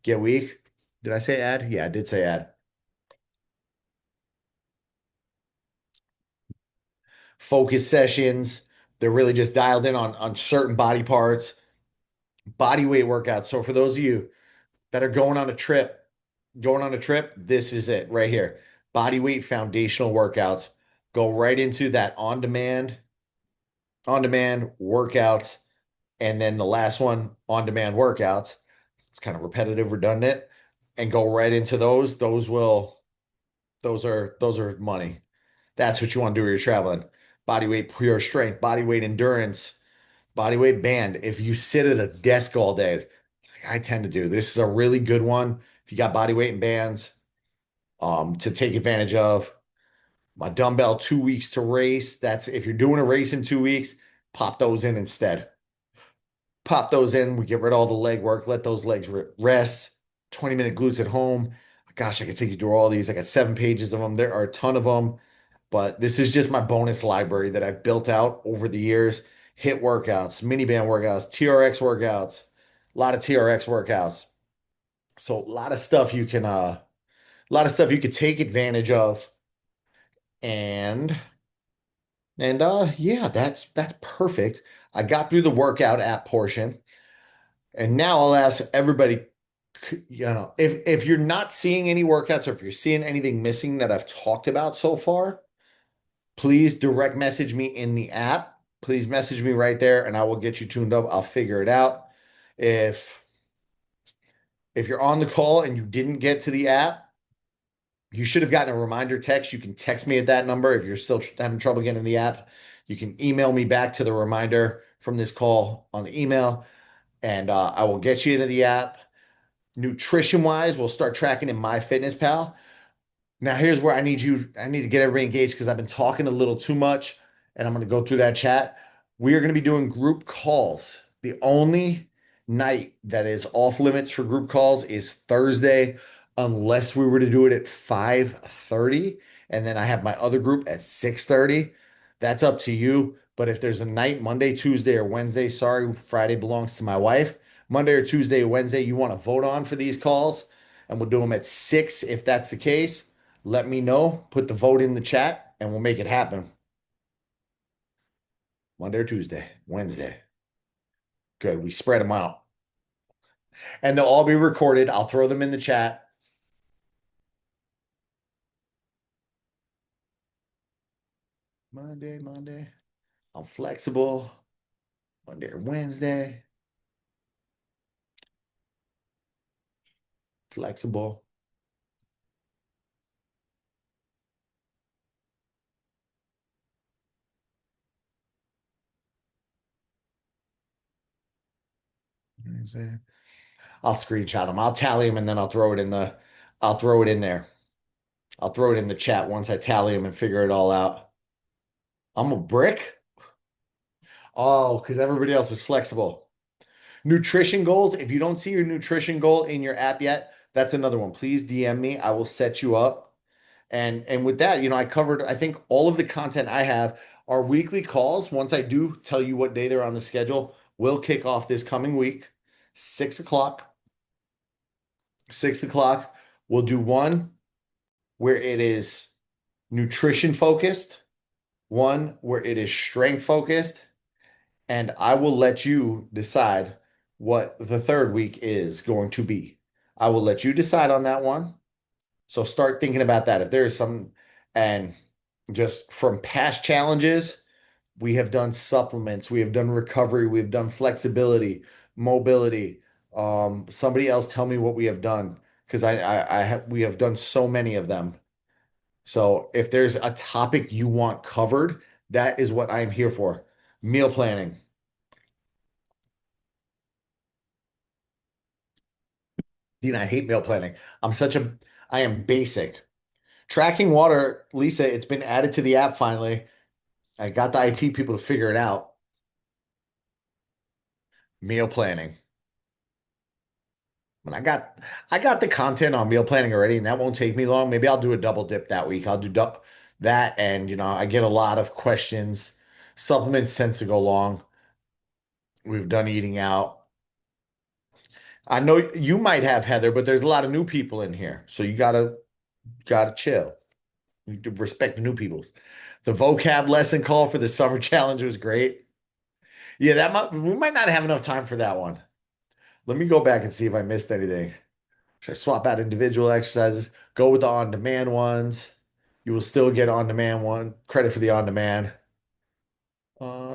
get weak. Did I say ad? Yeah, I did say ad. Focus sessions, they're really just dialed in on certain body parts, body weight workouts. So for those of you that are going on a trip, this is it right here. Body weight foundational workouts. Go right into that on-demand workouts. And then the last one, on-demand workouts. It's kind of repetitive, redundant, and go right into those. Those are money. That's what you want to do when you're traveling. Body weight pure strength, body weight endurance, body weight band. If you sit at a desk all day, like I tend to do, this is a really good one. If you got body weight and bands, to take advantage of. My dumbbell 2 weeks to race. That's if you're doing a race in 2 weeks, pop those in instead. Pop those in. We get rid of all the leg work. Let those legs rest. 20-minute glutes at home. Gosh, I could take you through all these. I got 7 pages of them. There are a ton of them, but this is just my bonus library that I've built out over the years. HIIT workouts, mini band workouts, TRX workouts, a lot of TRX workouts. So a lot of stuff you could take advantage of. And yeah, that's perfect. I got through the workout app portion. And now I'll ask everybody, if you're not seeing any workouts or if you're seeing anything missing that I've talked about so far, please direct message me in the app. Please message me right there and I will get you tuned up. I'll figure it out. If you're on the call and you didn't get to the app, you should have gotten a reminder text. You can text me at that number. If you're still having trouble getting in the app, you can email me back to the reminder from this call on the email, and I will get you into the app. Nutrition wise, we'll start tracking in MyFitnessPal. Now, here's where I need to get everybody engaged because I've been talking a little too much and I'm going to go through that chat. We are going to be doing group calls. The only night that is off limits for group calls is Thursday, unless we were to do it at 5:30. And then I have my other group at 6:30. That's up to you. But if there's a night, Monday, Tuesday, or Wednesday, sorry, Friday belongs to my wife. Monday or Tuesday or Wednesday, you want to vote on for these calls, and we'll do them at 6 if that's the case. Let me know. Put the vote in the chat and we'll make it happen. Monday or Tuesday, Wednesday. Good. We spread them out. And they'll all be recorded. I'll throw them in the chat. Monday. I'm flexible. Monday or Wednesday. Flexible. Wednesday. I'll screenshot them. I'll tally them and then I'll throw it in there. I'll throw it in the chat once I tally them and figure it all out. I'm a brick. Oh, because everybody else is flexible. Nutrition goals. If you don't see your nutrition goal in your app yet, that's another one. Please DM me. I will set you up. And with that, I covered, I think all of the content I have. Our weekly calls, once I do tell you what day they're on the schedule, will kick off this coming week, 6 o'clock. 6 o'clock. We'll do one where it is nutrition focused, one where it is strength focused, and I will let you decide what the third week is going to be. I will let you decide on that one. So start thinking about that. If there's some, and just from past challenges, we have done supplements, we have done recovery, we have done flexibility, mobility. Somebody else tell me what we have done because we have done so many of them. So if there's a topic you want covered, that is what I am here for. Meal planning. Dean, I hate meal planning. I am basic. Tracking water, Lisa, it's been added to the app finally. I got the IT people to figure it out. Meal planning. And I got the content on meal planning already, and that won't take me long. Maybe I'll do a double dip that week. I'll do that, and I get a lot of questions. Supplements tends to go long. We've done eating out. I know you might have Heather, but there's a lot of new people in here, so you gotta chill. You need to respect the new people. The vocab lesson call for the summer challenge was great. Yeah, we might not have enough time for that one. Let me go back and see if I missed anything. Should I swap out individual exercises? Go with the on-demand ones. You will still get on-demand one credit for the on-demand.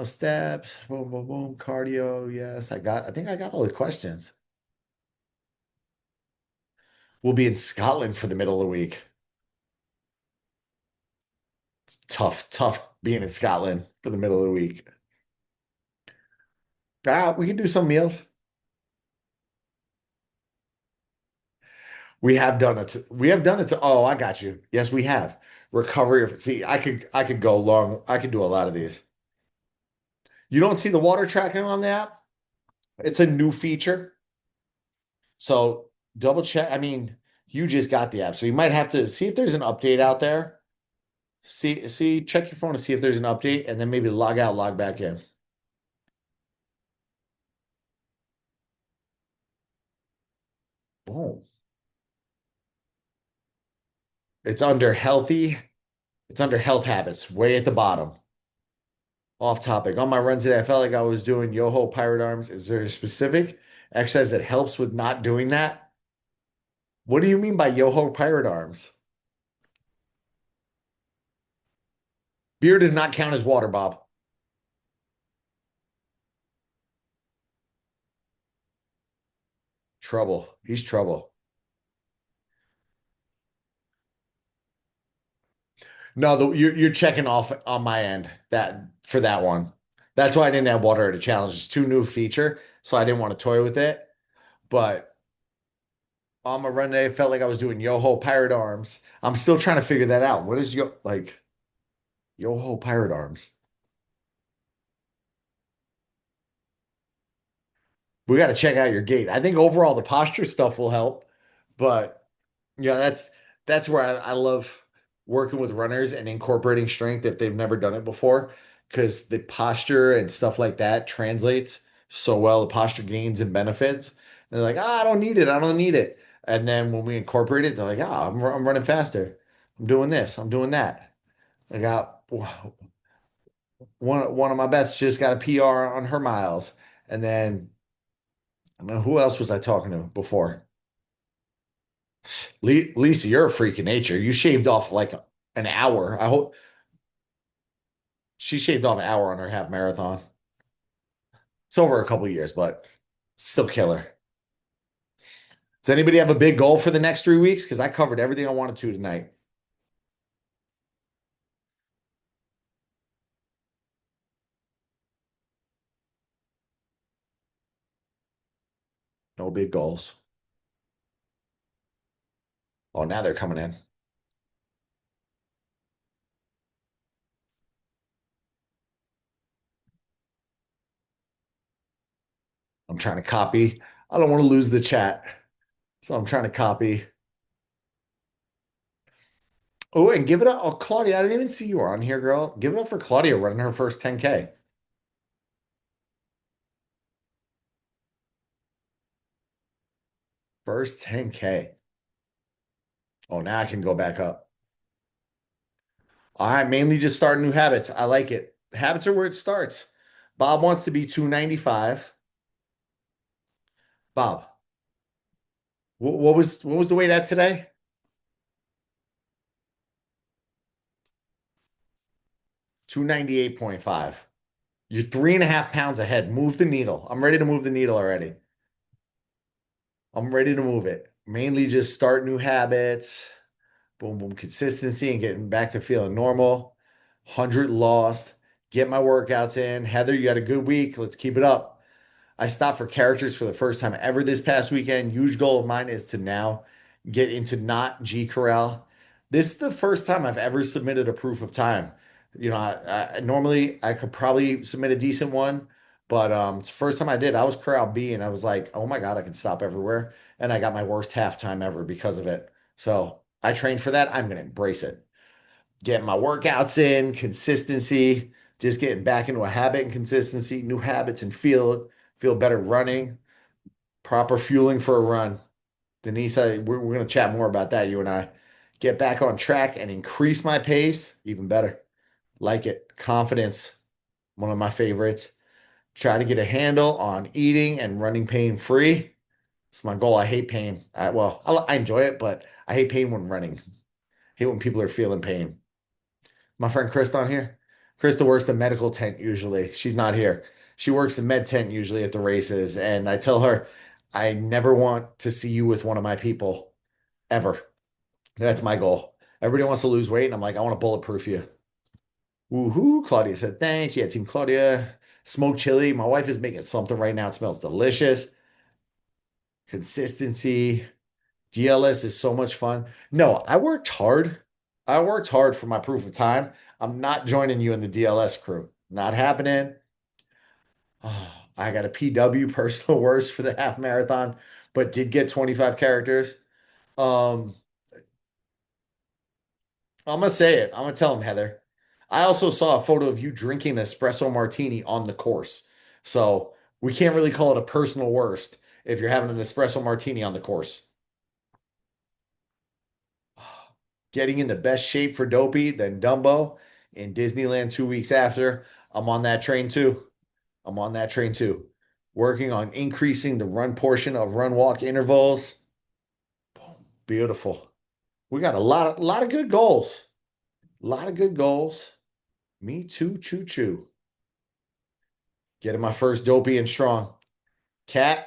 Steps, boom, boom, boom, cardio. Yes, I think I got all the questions. We'll be in Scotland for the middle of the week. Tough, tough being in Scotland for the middle of the week. We can do some meals. We have done it. We have done it. Oh, I got you. Yes, we have. Recovery. See, I could go long. I could do a lot of these. You don't see the water tracking on the app? It's a new feature. So double check. I mean, you just got the app, so you might have to see if there's an update out there. Check your phone to see if there's an update, and then maybe log out, log back in. Boom. It's under healthy. It's under health habits, way at the bottom. Off topic. On my run today, I felt like I was doing Yoho Pirate Arms. Is there a specific exercise that helps with not doing that? What do you mean by Yoho Pirate Arms? Beer does not count as water, Bob. Trouble. He's trouble. No, you're checking off on my end that for that one. That's why I didn't have water at a challenge. It's too new feature, so I didn't want to toy with it. But on my run today, I felt like I was doing Yoho Pirate Arms. I'm still trying to figure that out. What is Yoho Pirate Arms? We got to check out your gait. I think overall the posture stuff will help, but that's where I love working with runners and incorporating strength if they've never done it before, because the posture and stuff like that translates so well. The posture gains and benefits. And they're like, I don't need it. I don't need it. And then when we incorporate it, they're like, I'm running faster. I'm doing this. I'm doing that. I got one of my bets just got a PR on her miles. And then I mean, who else was I talking to before? Lisa, you're a freak of nature. You shaved off like an hour. I hope she shaved off an hour on her half marathon. It's over a couple years, but still killer. Does anybody have a big goal for the next 3 weeks? Because I covered everything I wanted to tonight. No big goals. Oh, now they're coming in. I'm trying to copy. I don't want to lose the chat. So I'm trying to copy. Oh, and give it up. Oh, Claudia, I didn't even see you were on here, girl. Give it up for Claudia running her first 10K. First 10K. Oh, now I can go back up. All right, mainly just starting new habits. I like it. Habits are where it starts. Bob wants to be 295. Bob, what was the weight at today? 298.5. You're 3.5 pounds ahead. Move the needle. I'm ready to move the needle already. I'm ready to move it. Mainly just start new habits. Boom, boom, consistency and getting back to feeling normal. 100 lost. Get my workouts in. Heather, you had a good week. Let's keep it up. I stopped for characters for the first time ever this past weekend. Huge goal of mine is to now get into not G Corral. This is the first time I've ever submitted a proof of time. Normally I could probably submit a decent one, but it's the first time I did. I was crowd B and I was like, oh my God, I can stop everywhere. And I got my worst halftime ever because of it. So I trained for that. I'm gonna embrace it. Getting my workouts in, consistency, just getting back into a habit and consistency, new habits and feel better running, proper fueling for a run. Denise, we're going to chat more about that, you and I. Get back on track and increase my pace, even better. Like it. Confidence, one of my favorites. Try to get a handle on eating and running pain free. It's my goal. I hate pain. I enjoy it, but I hate pain when running. I hate when people are feeling pain. My friend Krista on here. Krista works the medical tent usually. She's not here. She works the med tent usually at the races. And I tell her, I never want to see you with one of my people ever. That's my goal. Everybody wants to lose weight, and I'm like, I want to bulletproof you. Woohoo. Claudia said, thanks. Yeah, Team Claudia. Smoked chili. My wife is making something right now. It smells delicious. Consistency. GLS is so much fun. No, I worked hard. I worked hard for my proof of time. I'm not joining you in the DLS crew. Not happening. Oh, I got a PW personal worst for the half marathon, but did get 25 characters. Um, I'm gonna say it. I'm gonna tell him, Heather. I also saw a photo of you drinking an espresso martini on the course. So we can't really call it a personal worst if you're having an espresso martini on the course. Getting in the best shape for Dopey than Dumbo in Disneyland 2 weeks after. I'm on that train too. I'm on that train too. Working on increasing the run portion of run walk intervals. Boom. Beautiful. We got a lot of good goals. A lot of good goals. Me too, choo choo. Getting my first Dopey and strong. Cat,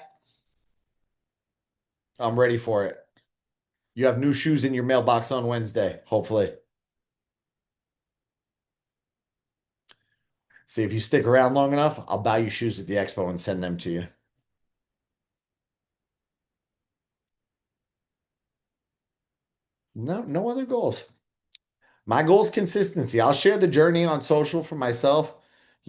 I'm ready for it. You have new shoes in your mailbox on Wednesday, hopefully. See, if you stick around long enough, I'll buy you shoes at the expo and send them to you. No, no other goals. My goal is consistency. I'll share the journey on social for myself.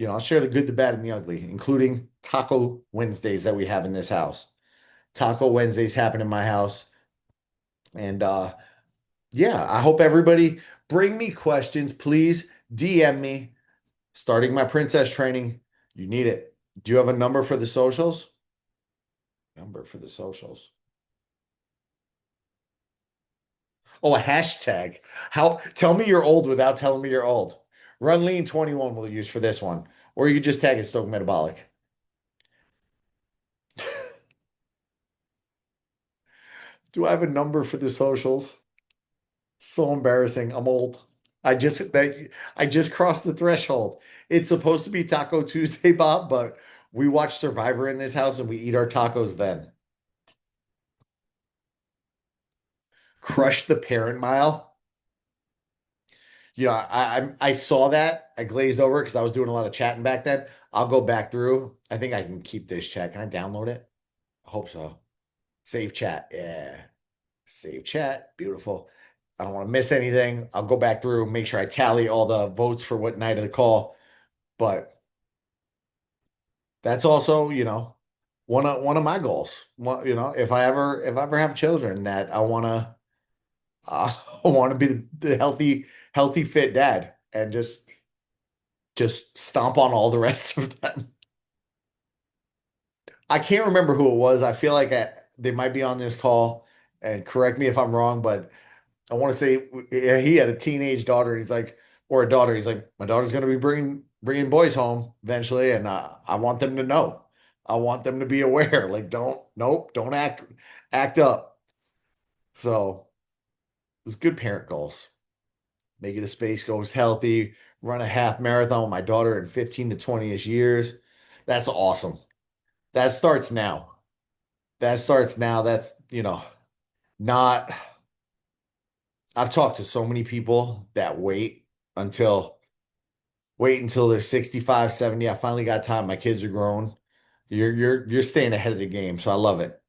I'll share the good, the bad, and the ugly, including Taco Wednesdays that we have in this house. Taco Wednesdays happen in my house. And yeah, I hope everybody bring me questions. Please DM me. Starting my princess training. You need it. Do you have a number for the socials? Number for the socials. Oh, a hashtag. Tell me you're old without telling me you're old. Run Lean 21 we'll use for this one. Or you could just tag it Stoke Metabolic. Do I have a number for the socials? So embarrassing. I'm old. I just crossed the threshold. It's supposed to be Taco Tuesday, Bob, but we watch Survivor in this house and we eat our tacos then. Crush the parent mile. I saw that. I glazed over because I was doing a lot of chatting back then. I'll go back through. I think I can keep this chat. Can I download it? I hope so. Save chat. Yeah. Save chat. Beautiful. I don't want to miss anything. I'll go back through, make sure I tally all the votes for what night of the call. But that's also, one of my goals. If I ever have children, that I want to be the healthy, fit dad and just stomp on all the rest of them. I can't remember who it was. I feel like they might be on this call, and correct me if I'm wrong, but I want to say he had a teenage daughter. He's like, or a daughter. He's like, my daughter's going to be bringing boys home eventually, and I want them to know. I want them to be aware. Like, don't act up. So it was good parent goals. Make it a Space Ghost healthy. Run a half marathon with my daughter in 15 to 20ish years. That's awesome. That starts now. That starts now. That's, not. I've talked to so many people that wait until they're 65, 70. I finally got time. My kids are grown. You're staying ahead of the game, so I love it.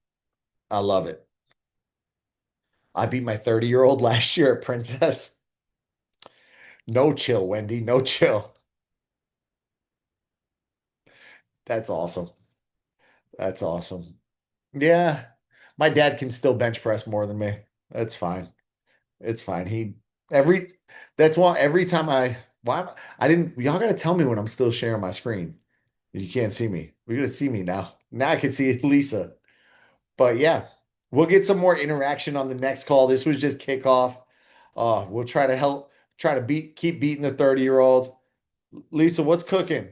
I love it. I beat my 30-year-old last year at Princess. No chill, Wendy. No chill. That's awesome. That's awesome. Yeah. My dad can still bench press more than me. That's fine. It's fine. Every that's why every time I didn't y'all gotta tell me when I'm still sharing my screen. You can't see me. We're gonna see me now. Now I can see Lisa. But yeah, we'll get some more interaction on the next call. This was just kickoff. We'll try to keep beating the 30-year-old. Lisa, what's cooking?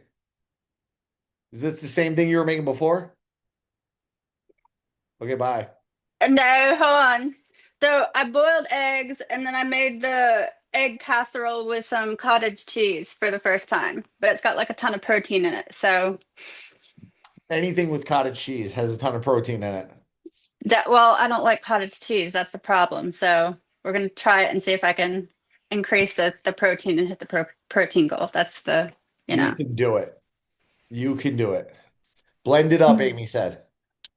Is this the same thing you were making before? Okay, bye. No, hold on. So I boiled eggs and then I made the egg casserole with some cottage cheese for the first time, but it's got like a ton of protein in it. So Anything with cottage cheese has a ton of protein in it. well, I don't like cottage cheese. That's the problem. So we're gonna try it and see if I can increase the protein and hit the protein goal. That's the, you You know. can do it. You can do it. Blend it up, Amy said.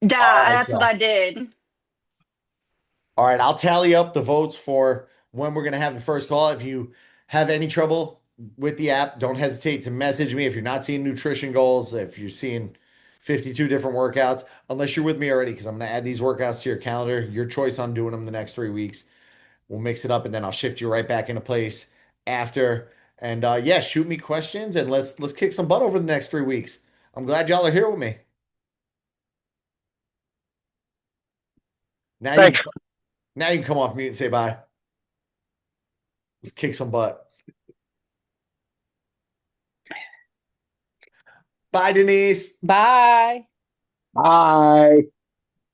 Yeah, All right, that's what y'all. I did. All right, I'll tally up the votes for when we're going to have the first call. If you have any trouble with the app, don't hesitate to message me. If you're not seeing nutrition goals, if you're seeing 52 different workouts, unless you're with me already, because I'm going to add these workouts to your calendar. Your choice on doing them the next 3 weeks. We'll mix it up and then I'll shift you right back into place after. And yeah, shoot me questions and let's kick some butt over the next 3 weeks. I'm glad y'all are here with me. Now you Thanks. now you can come off mute and say bye. Let's kick some butt. Bye, Denise. Bye. Bye.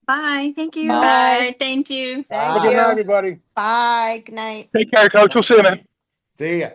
Bye. Thank you. Bye. Bye. Thank you. Have a Thank good night, you. everybody. Bye. Good night. Take care, coach. We'll see you, man. See ya.